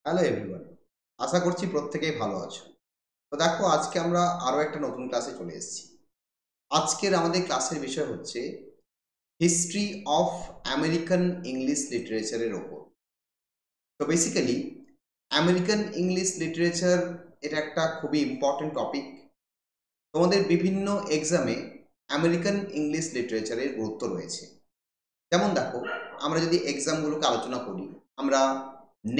Hello everyone, আশা করছি প্রত্যেকেই ভালো আছো। তো দেখো, আজকে আমরা আরও একটা নতুন ক্লাসে চলে এসেছি। আজকের আমাদের ক্লাসের বিষয় হচ্ছে হিস্ট্রি অফ আমেরিকান ইংলিশ লিটারেচারের ওপর। তো বেসিক্যালি আমেরিকান ইংলিশ লিটারেচার এটা একটা খুবই ইম্পর্টেন্ট টপিক। তোমাদের বিভিন্ন এক্সামে আমেরিকান ইংলিশ লিটারেচারের গুরুত্ব রয়েছে। যেমন দেখো, আমরা যদি এক্সামগুলোকে আলোচনা করি, আমরা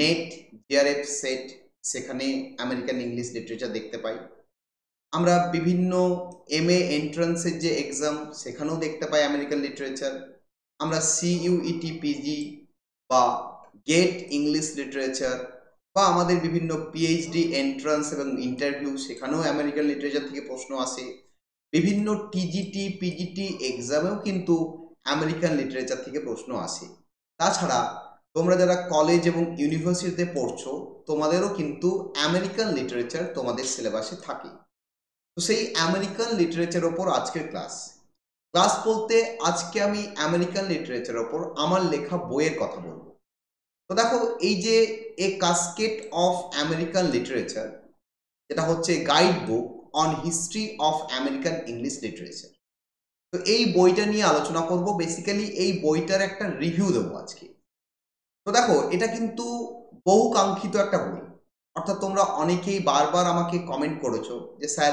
নেট, জিআরএফ, সেট, সেখানে আমেরিকান ইংলিশ লিটারেচার দেখতে পাই। আমরা বিভিন্ন এমএ এন্ট্রান্সের যে এক্সাম, সেখানেও দেখতে পাই আমেরিকান লিটারেচার। আমরা সিইউইটি পিজি বা গেট ইংলিশ লিটারেচার বা আমাদের বিভিন্ন পিএইচডি এন্ট্রান্স এবং ইন্টারভিউ, সেখানেও আমেরিকান লিটারেচার থেকে প্রশ্ন আসে। বিভিন্ন টিজিটি পিজিটি এক্সামেও কিন্তু আমেরিকান লিটারেচার থেকে প্রশ্ন আসে। তাছাড়া তোমরা যারা কলেজ এবং ইউনিভার্সিটিতে পড়ছো, তোমাদেরও কিন্তু আমেরিকান লিটারেচার তোমাদের সিলেবাসে থাকে। তো সেই আমেরিকান লিটারেচার ওপর আজকের ক্লাস বলতে আজকে আমি আমেরিকান লিটারেচার ওপর আমার লেখা বইয়ের কথা বলবো। তো দেখো, এই যে এ কাসকেট অফ আমেরিকান লিটারেচার, যেটা হচ্ছে guide book on history of American English literature, তো এই বইটা নিয়ে আলোচনা করব। বেসিক্যালি এই বইটার একটা রিভিউ দেবো আজকে। তো দেখো, এটা কিন্তু বহু কাঙ্ক্ষিত একটা বই। অর্থাৎ তোমরা অনেকেই বারবার আমাকে কমেন্ট করেছো যে স্যার,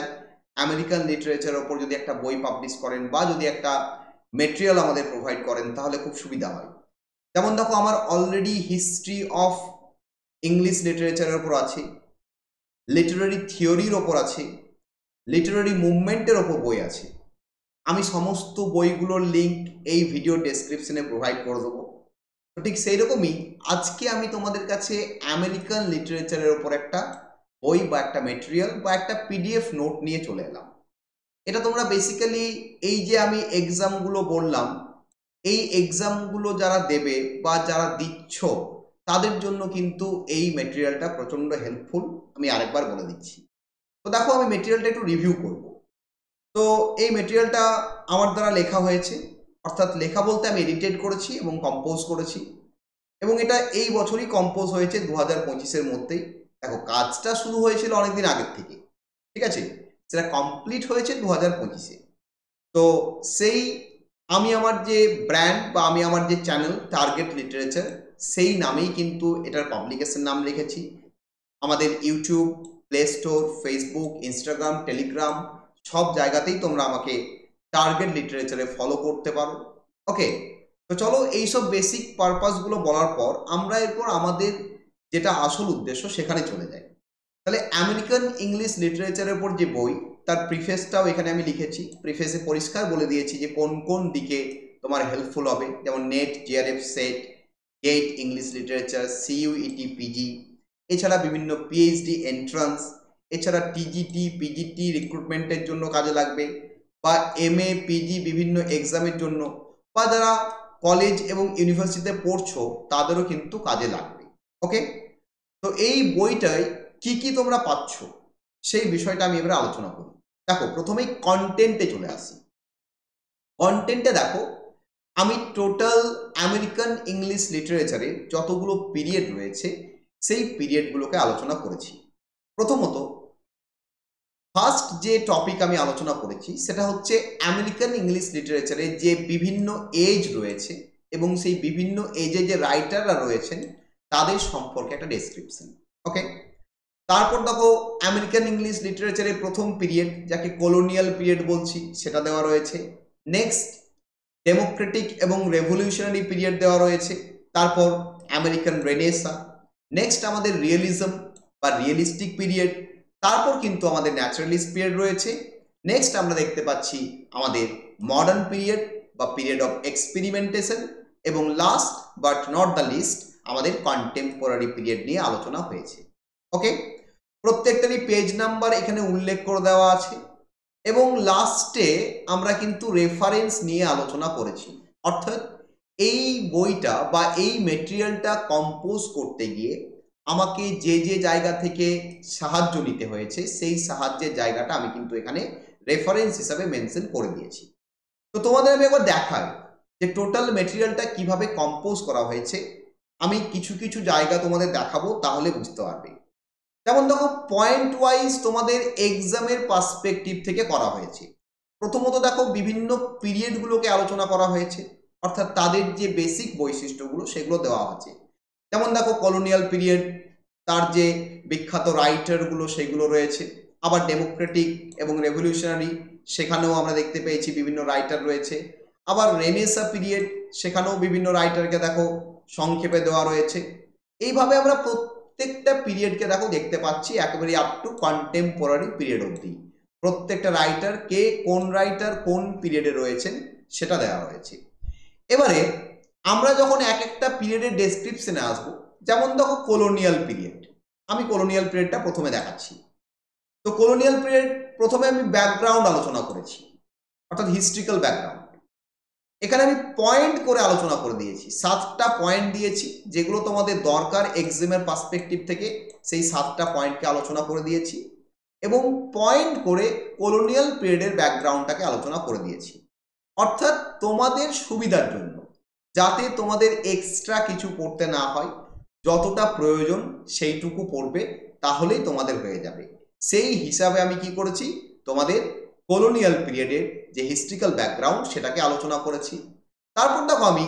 আমেরিকান লিটারেচারের ওপর যদি একটা বই পাবলিশ করেন বা যদি একটা মেটেরিয়াল আমাদের প্রোভাইড করেন তাহলে খুব সুবিধা হয়। যেমন দেখো, আমার অলরেডি হিস্ট্রি অফ ইংলিশ লিটারেচারের ওপর আছে, লিটারারি থিওরির ওপর আছে, লিটারারি মুভমেন্টের ওপর বই আছে। আমি সমস্ত বইগুলোর লিঙ্ক এই ভিডিও ডেসক্রিপশনে প্রোভাইড করে দেবো। তো ঠিক সেই রকমই আজকে আমি তোমাদের কাছে আমেরিকান লিটারেচারের ওপর একটা বই বা একটা মেটেরিয়াল বা একটা পিডিএফ নোট নিয়ে চলে এলাম। এটা তোমরা বেসিক্যালি এই যে আমি এক্সামগুলো বললাম, এই এক্সামগুলো যারা দেবে বা যারা দিচ্ছ তাদের জন্য কিন্তু এই মেটেরিয়ালটা প্রচণ্ড হেল্পফুল। আমি আরেকবার বলে দিচ্ছি। তো দেখো, আমি মেটেরিয়ালটা একটু রিভিউ করব। তো এই মেটেরিয়ালটা আমার দ্বারা লেখা হয়েছে, অর্থাৎ লেখা বলতে আমি এডিটেড করেছি এবং কম্পোজ করেছি, এবং এটা এই বছরই কম্পোজ হয়েছে 2025-এর মধ্যেই। দেখো, কাজটা শুরু হয়েছিল অনেকদিন আগের থেকে, ঠিক আছে, সেটা কমপ্লিট হয়েছে 2025-এ। তো সেই আমি আমার যে ব্র্যান্ড বা আমি আমার যে চ্যানেল টার্গেট লিটারেচার, সেই নামেই কিন্তু এটার পাবলিকেশন নাম রেখেছি। আমাদের YouTube, play store, Facebook, Instagram, Telegram সব জায়গাতেই তোমরা আমাকে টার্গেট লিটারেচারে ফলো করতে পারো। ওকে, তো চলো এইসব বেসিক পারপাসগুলো বলার পর আমরা এরপর আমাদের যেটা আসল উদ্দেশ্য সেখানে চলে যাই। তাহলে আমেরিকান ইংলিশ লিটারেচারের উপর যে বই, তার প্রিফেসটাও এখানে আমি লিখেছি। প্রিফেসে পরিষ্কার বলে দিয়েছি যে কোন কোন দিকে তোমার হেল্পফুল হবে, যেমন NET, JRF, SET, GATE English literature, CUET PG, এছাড়া বিভিন্ন পিএইচডি এন্ট্রান্স, এছাড়া টিজিটি পিজিটি রিক্রুটমেন্টের জন্য কাজে লাগবে, বা এমএ পিজি বিভিন্ন এক্সামের জন্য, বা যারা কলেজ এবং ইউনিভার্সিটিতে পড়ছো তাদেরও কিন্তু কাজে লাগবে। ওকে, তো এই বইটায় কি কি তোমরা পাচ্ছ সেই বিষয়টা আমি এবারে আলোচনা করি। দেখো, প্রথমেই কন্টেন্টে চলে আসি। কন্টেন্টে দেখো, আমি টোটাল আমেরিকান ইংলিশ লিটারেচারে যতগুলো পিরিয়ড রয়েছে সেই পিরিয়ডগুলোকে আলোচনা করেছি। প্রথমত, ফার্স্ট যে টপিক আমি আলোচনা করেছি সেটা হচ্ছে আমেরিকান ইংলিশ লিটারেচারে যে বিভিন্ন এজ রয়েছে এবং সেই বিভিন্ন এজে যে রাইটাররা রয়েছেন তাদের সম্পর্কে একটা ডেসক্রিপশন। ওকে, তারপর দেখো, আমেরিকান ইংলিশ লিটারেচারের প্রথম পিরিয়ড, যাকে কলোনিয়াল পিরিয়ড বলছি, সেটা দেওয়া রয়েছে। নেক্সট, ডেমোক্রেটিক এবং রেভলিউশনারি পিরিয়ড দেওয়া রয়েছে। তারপর আমেরিকান রেনেসা। নেক্সট আমাদের রিয়েলিজম বা রিয়েলিস্টিক পিরিয়ড। তারপর কিন্তু আমাদের ন্যাচারালিস্ট পিরিয়ড রয়েছে। নেক্সট আমরা দেখতে পাচ্ছি আমাদের মডার্ন পিরিয়ড বা পিরিয়ড অফ এক্সপেরিমেন্টেশন। এবং last but not the least, আমাদের কন্টেম্পোরারি পিরিয়ড নিয়ে আলোচনা হয়েছে। ওকে, প্রত্যেকটারই পেজ নাম্বার এখানে উল্লেখ করে দেওয়া আছে, এবং লাস্টে আমরা কিন্তু রেফারেন্স নিয়ে আলোচনা করেছি। অর্থাৎ এই বইটা বা এই মেটেরিয়ালটা কম্পোজ করতে গিয়ে আমাকে যে যে জায়গা থেকে সাহায্য নিতে হয়েছে সেই সাহায্যের জায়গাটা আমি কিন্তু এখানে রেফারেন্স হিসাবে মেনশন করে দিয়েছি। তো তোমাদের আমি একবার দেখাই যে টোটাল মেটেরিয়ালটা কিভাবে কম্পোজ করা হয়েছে আমি কিছু কিছু জায়গা তোমাদের দেখাবো, তাহলে বুঝতে পারবে। যেমন দেখো, পয়েন্ট ওয়াইজ তোমাদের এক্সামের পার্সপেক্টিভ থেকে করা হয়েছে। প্রথমত দেখো, বিভিন্ন পিরিয়ডগুলোকে আলোচনা করা হয়েছে, অর্থাৎ তাদের যে বেসিক বৈশিষ্ট্যগুলো সেগুলো দেওয়া আছে। যেমন দেখো, কলোনিয়াল পিরিয়ড, তার যে বিখ্যাত রাইটারগুলো সেগুলো রয়েছে। আবার ডেমোক্রেটিক এবং রেভলিউশনারি, সেখানেও আমরা দেখতে পেয়েছি বিভিন্ন রাইটার রয়েছে। আবার রেনেসা পিরিয়ড, সেখানেও বিভিন্ন রাইটারকে দেখো সংক্ষেপে দেওয়া রয়েছে। এইভাবে আমরা প্রত্যেকটা পিরিয়ডকে দেখো দেখতে পাচ্ছি, একেবারে আপ টু কন্টেম্পোরারি পিরিয়ড অবধি প্রত্যেকটা রাইটার কে, কোন রাইটার কোন পিরিয়ডে রয়েছেন সেটা দেওয়া হয়েছে। এবারে আমরা যখন এক একটা পিরিয়ডের ডেসক্রিপশনে আসবো, যেমন দেখো কলোনিয়াল পিরিয়ড, আমি কলোনিয়াল পিরিয়ডটা প্রথমে দেখাচ্ছি। তো কলোনিয়াল পিরিয়ড প্রথমে আমি ব্যাকগ্রাউন্ড আলোচনা করেছি, অর্থাৎ হিস্ট্রিক্যাল ব্যাকগ্রাউন্ড। এখানে আমি পয়েন্ট করে আলোচনা করে দিয়েছি, 7টা পয়েন্ট দিয়েছি যেগুলো তোমাদের দরকার এক্সামের পার্সপেক্টিভ থেকে, সেই 7টা পয়েন্টকে আলোচনা করে দিয়েছি এবং পয়েন্ট করে কলোনিয়াল পিরিয়ডের ব্যাকগ্রাউন্ডটাকে আলোচনা করে দিয়েছি। অর্থাৎ তোমাদের সুবিধার জন্য, যাতে তোমাদের এক্সট্রা কিছু পড়তে না হয়, যতটা প্রয়োজন সেইটুকু পড়বে, তাহলেই তোমাদের হয়ে যাবে। সেই হিসাবে আমি কি করেছি, তোমাদের কলোনিয়াল পিরিয়ডের যে হিস্ট্রিক্যাল ব্যাকগ্রাউন্ড সেটাকে আলোচনা করেছি। তারপর দেখো, আমি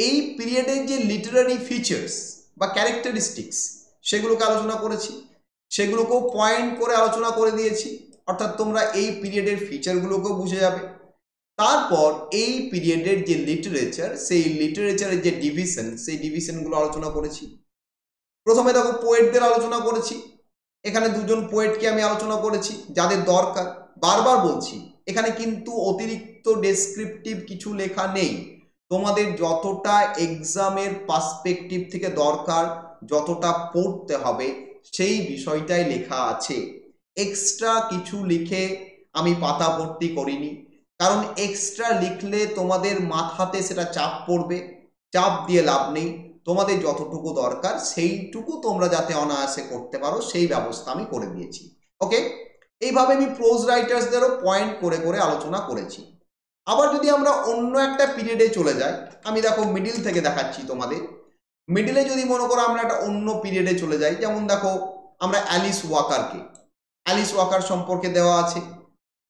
এই পিরিয়ডের যে লিটারারি ফিচার্স বা ক্যারেক্টারিস্টিক্স সেগুলোকে আলোচনা করেছি, সেগুলোকেও পয়েন্ট করে আলোচনা করে দিয়েছি, অর্থাৎ তোমরা এই পিরিয়ডের ফিচারগুলোকেও বুঝে যাবে। তারপর এই পিরিয়ডের যে লিটারেচার, সেই লিটারেচারের যে ডিভিশন, সেই ডিভিশনগুলো আলোচনা করেছি। প্রথমে দেখো, পোয়েটদের আলোচনা করেছি। এখানে দুজন পোয়েটকে আমি আলোচনা করেছি যাদের দরকার। বারবার বলছি, এখানে কিন্তু অতিরিক্ত ডেসক্রিপটিভ কিছু লেখা নেই। তোমাদের যতটা এক্সামের পার্সপেক্টিভ থেকে দরকার, যতটা পড়তে হবে, সেই বিষয়টাই লেখা আছে। এক্সট্রা কিছু লিখে আমি পাতা ভর্তি করিনি, কারণ এক্সট্রা লিখলে তোমাদের মাথাতে সেটা চাপ পড়বে, চাপ দিয়ে লাভ নেই। তোমাদের যতটুকু দরকার সেইটুকু তোমরা যাতে অনায়াসে করতে পারো, সেই ব্যবস্থা আমি করে দিয়েছি। ওকে, এইভাবে আমি প্রোজ রাইটার্সদেরও পয়েন্ট করে করে আলোচনা করেছি। আবার যদি আমরা অন্য একটা পিরিয়ডে চলে যাই, আমি দেখো মিডিল থেকে দেখাচ্ছি তোমাদের। মিডিলে যদি মনে করো আমরা একটা অন্য পিরিয়ডে চলে যাই, যেমন দেখো আমরা অ্যালিস ওয়াকারকে, অ্যালিস ওয়াকার সম্পর্কে দেওয়া আছে,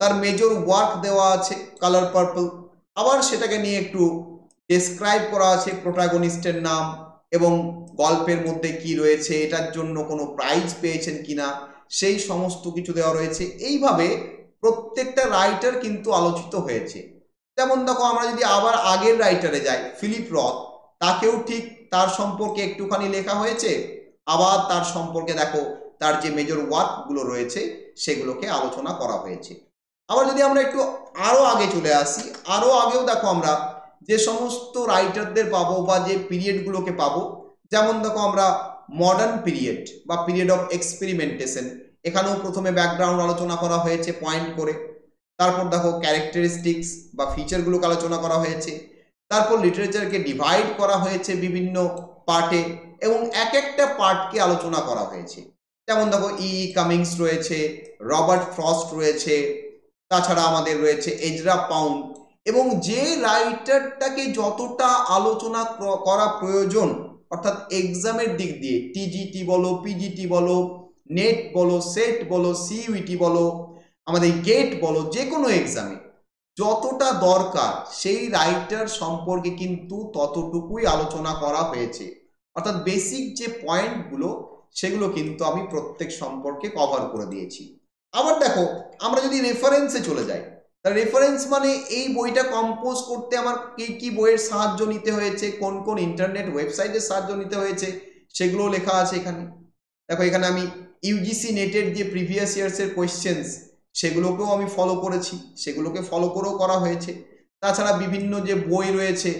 তার মেজর ওয়ার্ক দেওয়া আছে কালার পার্পল। আবার সেটাকে নিয়ে একটু ডেসক্রাইব করা আছে, প্রোটাগনিস্টের নাম এবং গল্পের মধ্যে কি রয়েছে, এটার জন্য কোনো প্রাইজ পেয়েছেন কিনা, সেই সমস্ত কিছু দেওয়া রয়েছে। এইভাবে প্রত্যেকটা রাইটার কিন্তু আলোচিত হয়েছে। যেমন দেখো, আমরা যদি আবার আগের রাইটারে যাই, ফিলিপ রথ, তাকেও ঠিক তার সম্পর্কে একটুখানি লেখা হয়েছে। আবার তার সম্পর্কে দেখো তার যে মেজর ওয়ার্কগুলো রয়েছে সেগুলোকে আলোচনা করা হয়েছে। আবার যদি আমরা একটু আরো আগে চলে আসি, আরো আগেও দেখো আমরা যে সমস্ত রাইটারদের পাবো বা যে পিরিয়ডগুলোকে পাবো, যেমন দেখো আমরা মডার্ন পিরিয়ড বা পিরিয়ড অফ এক্সপেরিমেন্টেশন, এখানেও প্রথমে ব্যাকগ্রাউন্ড আলোচনা করা হয়েছে পয়েন্ট করে। তারপর দেখো ক্যারেক্টারিস্টিক্স বা ফিচারগুলোকে আলোচনা করা হয়েছে। তারপর লিটারেচারকে ডিভাইড করা হয়েছে বিভিন্ন পার্টে এবং এক একটা পার্টকে আলোচনা করা হয়েছে। যেমন দেখো কামিংস রয়েছে, রবার্ট ফ্রস্ট রয়েছে, তাছাড়া আমাদের রয়েছে এজরা পাউন্ড। এবং যে রাইটারটাকে যতটা আলোচনা করা প্রয়োজন, অর্থাৎ এক্সামের দিক দিয়ে টিজিটি বলো, পিজিটি বলো, নেট বলো, সেট বলো, সিইউটি বলো, আমাদের গেট বলো, যে কোনো এক্সামে যতটা দরকার সেই রাইটার সম্পর্কে কিন্তু ততটুকুই আলোচনা করা হয়েছে। অর্থাৎ বেসিক যে পয়েন্টগুলো সেগুলো কিন্তু আমি প্রত্যেক সম্পর্কে কভার করে দিয়েছি। আবার দেখো, আমরা যদি রেফারেন্সে চলে যাই, রেফারেন্স মানে এই বইটা কম্পোজ করতে আমার কি কি বইয়ের সাহায্য নিতে হয়েছে, কোন কোন ইন্টারনেট ওয়েবসাইটের সাহায্য নিতে হয়েছে, সেগুলো লেখা আছে এখানে। দেখো এখানে আমি ইউজিসি নেটের যে প্রিভিয়াস ইয়ার্সের কোয়েশ্চেন্স সেগুলোকেও আমি ফলো করেছি, সেগুলোকে ফলো করেও করা হয়েছে। তাছাড়া বিভিন্ন যে বই রয়েছে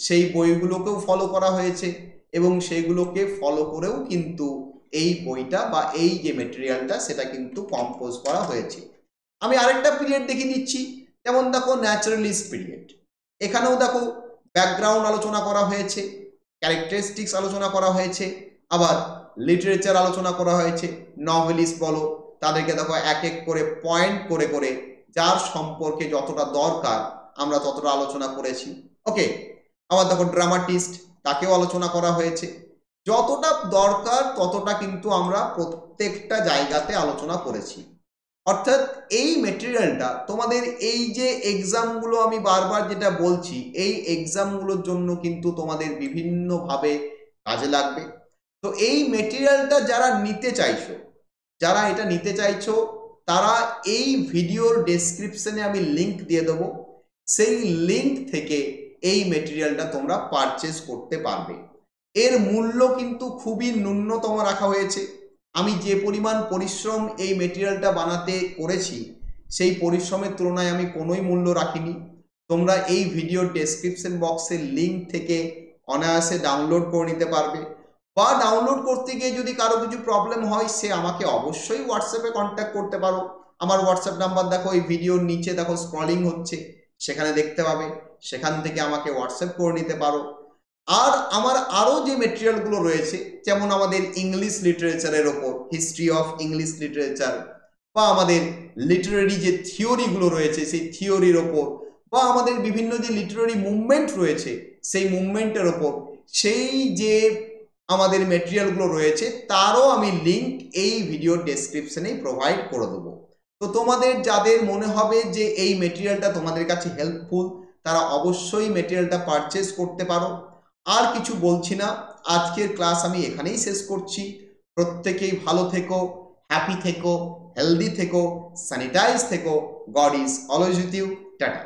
সেই বইগুলোকেও ফলো করা হয়েছে এবং সেইগুলোকে ফলো করেও কিন্তু এই বইটা বা এই যে মেটেরিয়ালটা সেটা কিন্তু কম্পোজ করা হয়েছে। আমি আরেকটা পিরিয়ড দেখে নিচ্ছি, যেমন দেখো ন্যাচারালিস্ট পিরিয়ড। এখানেও দেখো ব্যাকগ্রাউন্ড আলোচনা করা হয়েছে, ক্যারেক্টারিস্টিক্স আলোচনা করা হয়েছে, আবার লিটারেচার আলোচনা করা হয়েছে। নভেলিস্ট বলো, তাদেরকে দেখো এক এক করে পয়েন্ট করে করে যার সম্পর্কে যতটা দরকার আমরা ততটা আলোচনা করেছি। ওকে, আবার দেখো ড্রামাটিস্ট, তাকেও আলোচনা করা হয়েছে। যতটা দরকার ততটা কিন্তু আমরা প্রত্যেকটা জায়গাতে আলোচনা করেছি। অর্থাৎ এই মেটেরিয়ালটা তোমাদের এই যে এক্সামগুলো আমি বারবার যেটা বলছি, এই এক্সামগুলোর জন্য কিন্তু তোমাদের বিভিন্নভাবে কাজে লাগবে। তো এই মেটেরিয়ালটা যারা নিতে চাইছো, যারা এটা নিতে চাইছো, তারা এই ভিডিওর ডেসক্রিপশনে আমি লিংক দিয়ে দেবো, সেই লিংক থেকে এই মেটেরিয়ালটা তোমরা পারচেস করতে পারবে। এর মূল্য কিন্তু খুবই ন্যূনতম রাখা হয়েছে। আমি যে পরিমাণ পরিশ্রম এই মেটেরিয়ালটা বানাতে করেছি, সেই পরিশ্রমের তুলনায় আমি কোনোই মূল্য রাখিনি। তোমরা এই ভিডিওর ডেসক্রিপশন বক্সের লিংক থেকে অনায়াসে ডাউনলোড করে নিতে পারবে, বা ডাউনলোড করতে গিয়ে যদি কারো কিছু প্রবলেম হয়, সে আমাকে অবশ্যই হোয়াটসঅ্যাপে কন্ট্যাক্ট করতে পারো। আমার হোয়াটসঅ্যাপ নাম্বার দেখো এই ভিডিওর নিচে দেখো স্ক্রলিং হচ্ছে, সেখানে দেখতে পাবে, সেখান থেকে আমাকে হোয়াটসঅ্যাপ করে নিতে পারো। আর আমার আরও যে মেটেরিয়ালগুলো রয়েছে, যেমন আমাদের ইংলিশ লিটারেচারের ওপর হিস্ট্রি অফ ইংলিশ লিটারেচার, বা আমাদের লিটারেরি যে থিওরিগুলো রয়েছে সেই থিওরির ওপর, বা আমাদের বিভিন্ন যে লিটারেরি মুভমেন্ট রয়েছে সেই মুভমেন্টের ওপর, সেই যে আমাদের মেটেরিয়ালগুলো রয়েছে তারও আমি লিঙ্ক এই ভিডিও ডেসক্রিপশনেই প্রোভাইড করে দেবো। তো তোমাদের যাদের মনে হবে যে এই মেটেরিয়ালটা তোমাদের কাছে হেল্পফুল, তারা অবশ্যই মেটেরিয়ালটা পারচেস করতে পারো। আর কিছু বলছি না, আজকের ক্লাস আমি এখানেই শেষ করছি। প্রত্যেকেই ভালো থেকো, হ্যাপি থেকো, হেলদি থেকো, স্যানিটাইজ থেকো। God is always with you. Tata.